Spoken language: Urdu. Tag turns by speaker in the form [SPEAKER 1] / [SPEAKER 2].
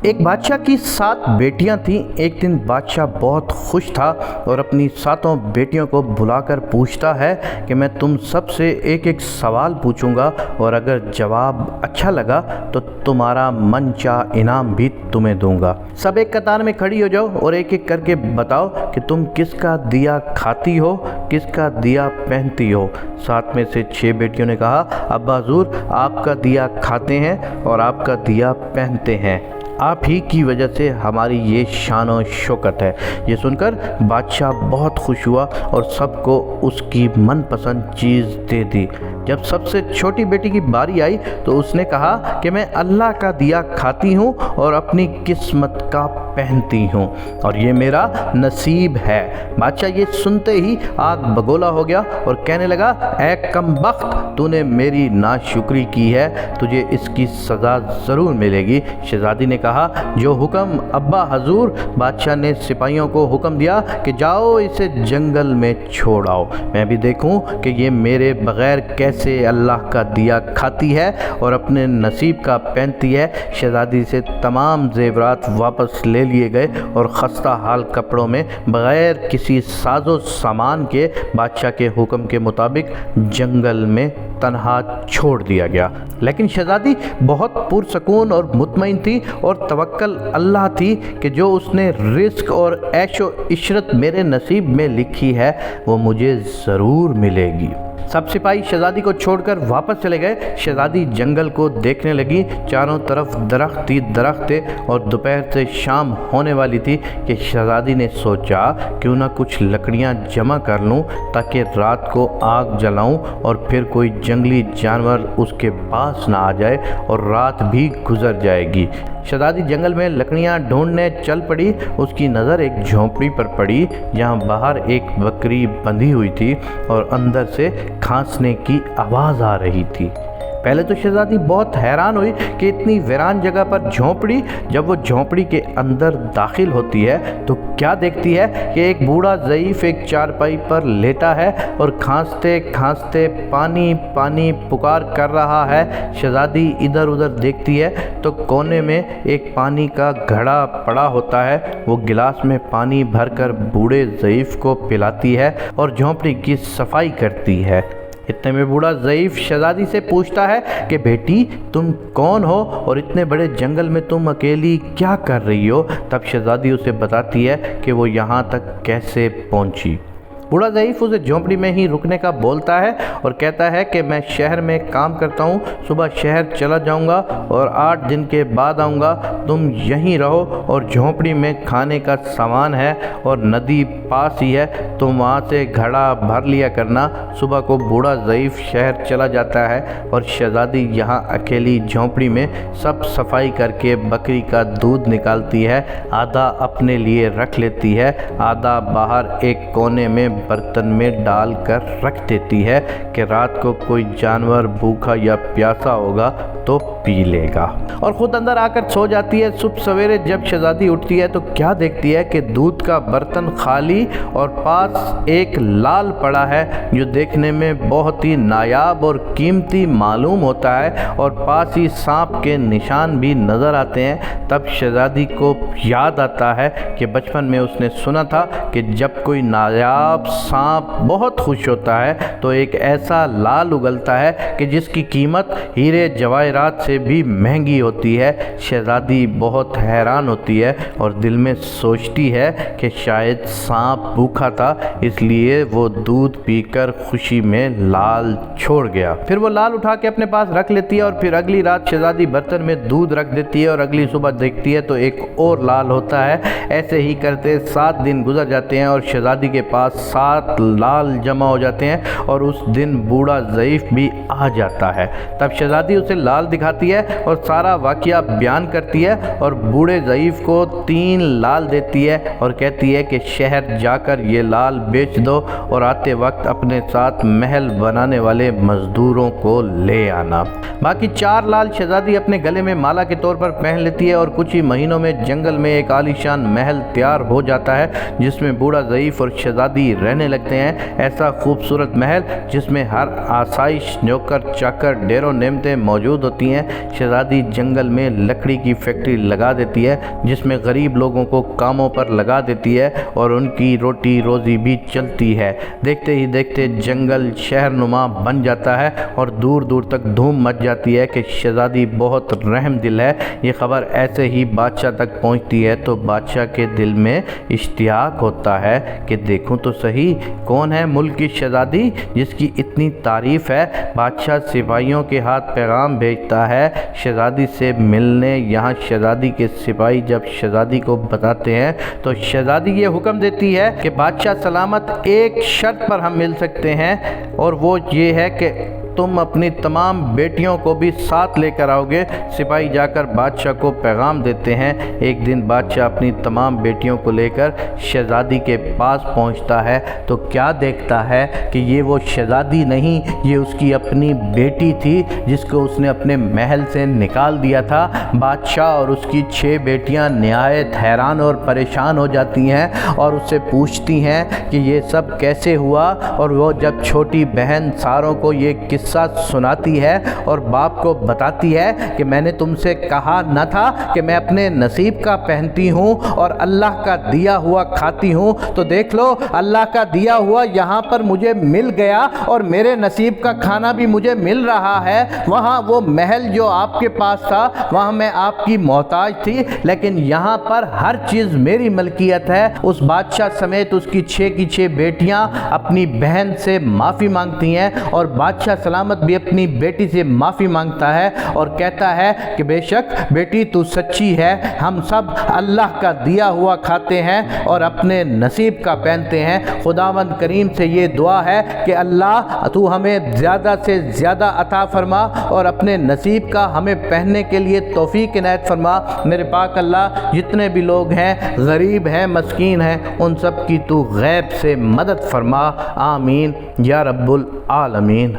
[SPEAKER 1] ایک بادشاہ کی 7 بیٹیاں تھیں۔ ایک دن بادشاہ بہت خوش تھا اور اپنی 7 بیٹیوں کو بلا کر پوچھتا ہے کہ میں تم سب سے ایک ایک سوال پوچھوں گا اور اگر جواب اچھا لگا تو تمہارا من چاہ انعام بھی تمہیں دوں گا۔ سب ایک قطار میں کھڑی ہو جاؤ اور ایک ایک کر کے بتاؤ کہ تم کس کا دیا کھاتی ہو، کس کا دیا پہنتی ہو۔ 7 میں سے 6 بیٹیوں نے کہا ابا حضور آپ کا دیا کھاتے ہیں اور آپ کا دیا پہنتے ہیں، آپ ہی کی وجہ سے ہماری یہ شان و شوکت ہے۔ یہ سن کر بادشاہ بہت خوش ہوا اور سب کو اس کی من پسند چیز دے دی۔ جب سب سے چھوٹی بیٹی کی باری آئی تو اس نے کہا کہ میں اللہ کا دیا کھاتی ہوں اور اپنی قسمت کا پہنتی ہوں اور یہ میرا نصیب ہے۔ بادشاہ یہ سنتے ہی آگ بگولا ہو گیا اور کہنے لگا اے کم بخت، تو نے میری ناشکری کی ہے، تجھے اس کی سزا ضرور ملے گی۔ شہزادی نے کہا جو حکم ابا حضور۔ بادشاہ نے سپاہیوں کو حکم دیا کہ جاؤ اسے جنگل میں چھوڑ آؤ، میں بھی دیکھوں کہ یہ میرے بغیر کیسے اللہ کا دیا کھاتی ہے اور اپنے نصیب کا پہنتی ہے۔ شہزادی سے تمام زیورات واپس لے لیے گئے اور خستہ حال کپڑوں میں بغیر کسی ساز و سامان کے بادشاہ کے حکم کے مطابق جنگل میں تنہا چھوڑ دیا گیا۔ لیکن شہزادی بہت پرسکون اور مطمئن تھی اور توکل اللہ تھی کہ جو اس نے رزق اور عیش و عشرت میرے نصیب میں لکھی ہے وہ مجھے ضرور ملے گی۔ سب سپاہی شہزادی کو چھوڑ کر واپس چلے گئے۔ شہزادی جنگل کو دیکھنے لگی، چاروں طرف درخت ہی درخت تھے اور دوپہر سے شام ہونے والی تھی کہ شہزادی نے سوچا کیوں نہ کچھ لکڑیاں جمع کر لوں تاکہ رات کو آگ جلاؤں اور پھر کوئی جنگلی جانور اس کے پاس نہ آ جائے اور رات بھی گزر جائے گی۔ شہزادی جنگل میں لکڑیاں ڈھونڈنے چل پڑی۔ اس کی نظر ایک جھونپڑی پر پڑی جہاں باہر ایک بکری بندھی ہوئی تھی اور اندر سے کھانسنے کی آواز آ رہی تھی۔ پہلے تو شہزادی بہت حیران ہوئی کہ اتنی ویران جگہ پر جھونپڑی۔ جب وہ جھونپڑی کے اندر داخل ہوتی ہے تو کیا دیکھتی ہے کہ ایک بوڑھا ضعیف ایک چارپائی پر لیٹا ہے اور کھانستے کھانستے پانی پانی پکار کر رہا ہے۔ شہزادی ادھر ادھر دیکھتی ہے تو کونے میں ایک پانی کا گھڑا پڑا ہوتا ہے۔ وہ گلاس میں پانی بھر کر بوڑھے ضعیف کو پلاتی ہے اور جھونپڑی کی صفائی کرتی ہے۔ اتنے میں بوڑھا ضعیف شہزادی سے پوچھتا ہے کہ بیٹی تم کون ہو اور اتنے بڑے جنگل میں تم اکیلی کیا کر رہی ہو؟ تب شہزادی اسے بتاتی ہے کہ وہ یہاں تک کیسے پہنچی۔ بوڑھا ضعیف اسے جھونپڑی میں ہی رکنے کا بولتا ہے اور کہتا ہے کہ میں شہر میں کام کرتا ہوں، صبح شہر چلا جاؤں گا اور 8 دن کے بعد آؤں گا، تم یہیں رہو اور جھونپڑی میں کھانے کا سامان ہے اور ندی پاس ہی ہے، تم وہاں سے گھڑا بھر لیا کرنا۔ صبح کو بوڑھا ضعیف شہر چلا جاتا ہے اور شہزادی یہاں اکیلی جھونپڑی میں سب صفائی کر کے بکری کا دودھ نکالتی ہے، آدھا اپنے لیے رکھ لیتی ہے، آدھا باہر ایک کونے میں برتن میں ڈال کر رکھ دیتی ہے کہ رات کو کوئی جانور بھوکا یا پیاسا ہوگا تو پی لے گا، اور خود اندر آ کر سو جاتی ہے۔ صبح سویرے جب شہزادی اٹھتی ہے تو کیا دیکھتی ہے کہ دودھ کا برتن خالی اور پاس ایک لال پڑا ہے جو دیکھنے میں بہت ہی نایاب اور قیمتی معلوم ہوتا ہے اور پاس ہی سانپ کے نشان بھی نظر آتے ہیں۔ تب شہزادی کو یاد آتا ہے کہ بچپن میں اس نے سنا تھا کہ جب کوئی نایاب سانپ بہت خوش ہوتا ہے تو ایک ایسا لال اگلتا ہے کہ جس کی قیمت ہیرے جواہرات سے بھی مہنگی ہوتی ہے۔ شہزادی بہت حیران ہوتی ہے اور دل میں سوچتی ہے کہ شاید سانپ بھوکا تھا اس لیے وہ دودھ پی کر خوشی میں لال چھوڑ گیا۔ پھر وہ لال اٹھا کے اپنے پاس رکھ لیتی ہے اور پھر اگلی رات شہزادی برتن میں دودھ رکھ دیتی ہے اور اگلی صبح دیکھتی ہے تو ایک اور لال ہوتا ہے۔ ایسے ہی کرتے 7 دن گزر جاتے ہیں اور شہزادی کے پاس 7 لال جمع ہو جاتے ہیں اور اس دن بوڑھا ضعیف بھی آ جاتا ہے۔ تب شہزادی اسے لال دکھاتی ہے اور سارا واقعہ بیان کرتی ہے اور بوڑھے ضعیف کو 3 لال دیتی ہے اور کہتی ہے کہ شہر جا کر یہ لال بیچ دو اور آتے وقت اپنے ساتھ محل بنانے والے مزدوروں کو لے آنا۔ باقی 4 لال شہزادی اپنے گلے میں مالا کے طور پر پہن لیتی ہے اور کچھ ہی مہینوں میں جنگل میں ایک عالیشان محل تیار ہو جاتا ہے جس میں بوڑھا ضعیف اور شہزادی رہنے لگتے ہیں۔ ایسا خوبصورت محل جس میں ہر آسائش، نوکر چاکر، ڈیر و نعمتیں موجود ہوتی ہوتی ہیں، شہزادی جنگل میں لکڑی کی فیکٹری لگا دیتی ہے جس میں غریب لوگوں کو کاموں پر لگا دیتی ہے اور ان کی روٹی روزی بھی چلتی ہے۔ دیکھتے ہی دیکھتے جنگل شہر نما بن جاتا ہے اور دور دور تک دھوم مچ جاتی ہے کہ شہزادی بہت رحم دل ہے۔ یہ خبر ایسے ہی بادشاہ تک پہنچتی ہے تو بادشاہ کے دل میں اشتیاق ہوتا ہے کہ دیکھوں تو صحیح کون ہے ملک کی شہزادی جس کی اتنی تعریف ہے۔ بادشاہ سپاہیوں کے ہاتھ پیغام بھیجتا ہے شہزادی سے ملنے۔ یہاں شہزادی کے سپاہی جب شہزادی کو بتاتے ہیں تو شہزادی یہ حکم دیتی ہے کہ بادشاہ سلامت ایک شرط پر ہم مل سکتے ہیں، اور وہ یہ ہے کہ تم اپنی تمام بیٹیوں کو بھی ساتھ لے کر آؤ گے۔ سپاہی جا کر بادشاہ کو پیغام دیتے ہیں۔ ایک دن بادشاہ اپنی تمام بیٹیوں کو لے کر شہزادی کے پاس پہنچتا ہے تو کیا دیکھتا ہے کہ یہ وہ شہزادی نہیں، یہ اس کی اپنی بیٹی تھی جس کو اس نے اپنے محل سے نکال دیا تھا۔ بادشاہ اور اس کی 6 بیٹیاں نہایت حیران اور پریشان ہو جاتی ہیں اور اس سے پوچھتی ہیں کہ یہ سب کیسے ہوا، اور وہ جب چھوٹی بہن ساروں کو یہ قصہ سناتی ہے اور باپ کو بتاتی ہے کہ میں نے تم سے کہا نہ تھا کہ میں اپنے نصیب کا پہنتی ہوں اور اللہ کا دیا ہوا کھاتی ہوں، تو دیکھ لو اللہ کا دیا ہوا یہاں پر مجھے مل گیا اور میرے نصیب کا کھانا بھی مجھے مل رہا ہے۔ وہاں وہ محل جو آپ کے پاس تھا وہاں میں آپ کی محتاج تھی، لیکن یہاں پر ہر چیز میری ملکیت ہے۔ اس بادشاہ سمیت اس کی 6 کی 6 بیٹیاں اپنی بہن سے معافی مانگتی ہیں اور بادشاہ سلامت بھی اپنی بیٹی سے معافی مانگتا ہے اور کہتا ہے کہ بے شک بیٹی تو سچی ہے، ہم سب اللہ کا دیا ہوا کھاتے ہیں اور اپنے نصیب کا پہنتے ہیں۔ خداوند کریم سے یہ دعا ہے کہ اللہ تو ہمیں زیادہ سے زیادہ عطا فرما اور اپنے نصیب کا ہمیں پہننے کے لیے توفیق عنایت فرما۔ میرے پاک اللہ جتنے بھی لوگ ہیں غریب ہیں مسکین ہیں ان سب کی تو غیب سے مدد فرما، آمین یا رب العالمین۔